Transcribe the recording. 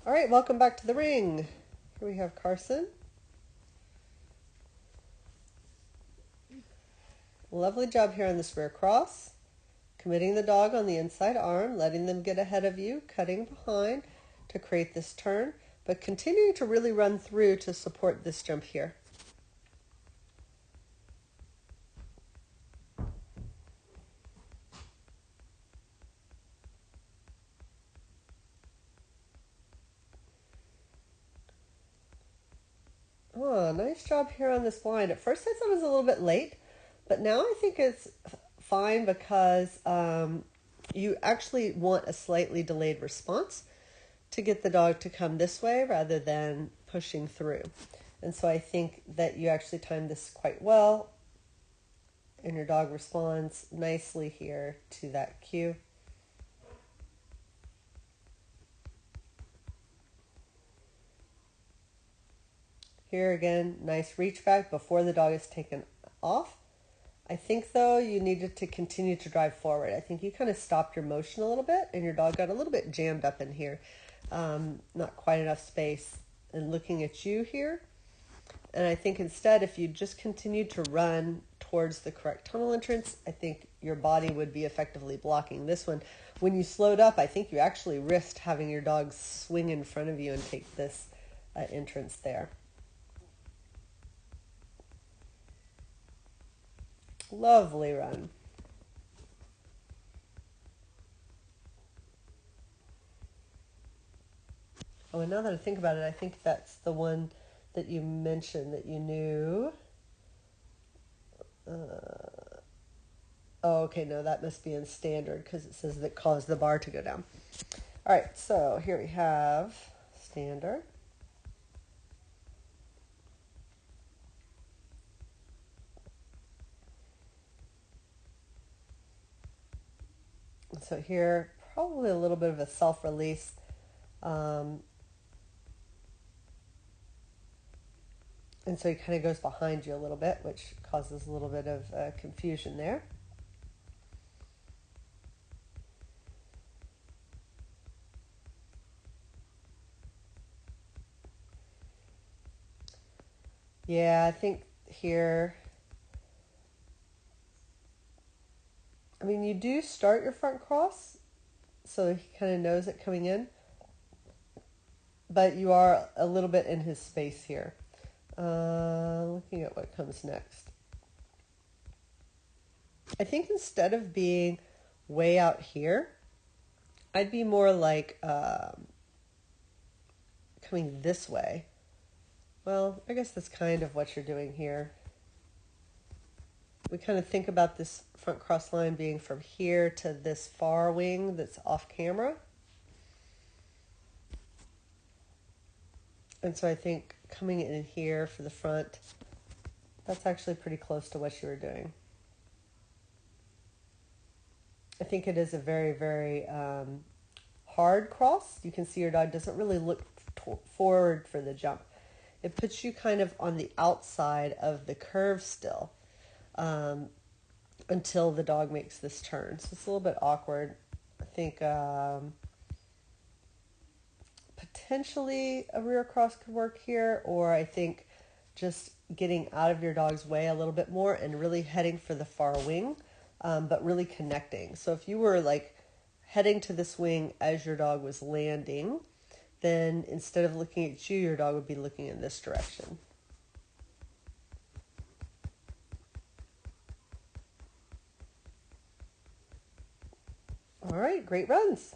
All right, welcome back to the ring. Here we have Carson. Lovely job here on this rear cross. Committing the dog on the inside arm, letting them get ahead of you, cutting behind to create this turn, but continuing to really run through to support this jump here. Oh, nice job here on this blind. At first I thought it was a little bit late, but now I think it's fine because you actually want a slightly delayed response to get the dog to come this way rather than pushing through. And so I think that you actually timed this quite well, and your dog responds nicely here to that cue. Here again, nice reach back before the dog is taken off. I think though you needed to continue to drive forward. I think you kind of stopped your motion a little bit and your dog got a little bit jammed up in here. Not quite enough space. And looking at you here, and I think instead if you just continued to run towards the correct tunnel entrance, I think your body would be effectively blocking this one. When you slowed up, I think you actually risked having your dog swing in front of you and take this entrance there. Lovely run. Oh, and now that I think about it, I think that's the one that you mentioned that you knew. Oh, okay, no, that must be in standard because it says that caused the bar to go down. All right, so here we have standard. So here, probably a little bit of a self-release. And so he kind of goes behind you a little bit, which causes a little bit of confusion there. Yeah, I think here, I mean, you do start your front cross, so he kind of knows it coming in, but you are a little bit in his space here. Looking at what comes next. I think instead of being way out here, I'd be more like coming this way. Well, I guess that's kind of what you're doing here. We kind of think about this front cross line being from here to this far wing that's off camera. And so I think coming in here for the front, that's actually pretty close to what you were doing. I think it is a very, very hard cross. You can see your dog doesn't really look forward for the jump. It puts you kind of on the outside of the curve still until the dog makes this turn. So it's a little bit awkward. I think potentially a rear cross could work here, or I think just getting out of your dog's way a little bit more and really heading for the far wing, but really connecting. So if you were like heading to this wing as your dog was landing, then instead of looking at you, your dog would be looking in this direction. All right, great runs.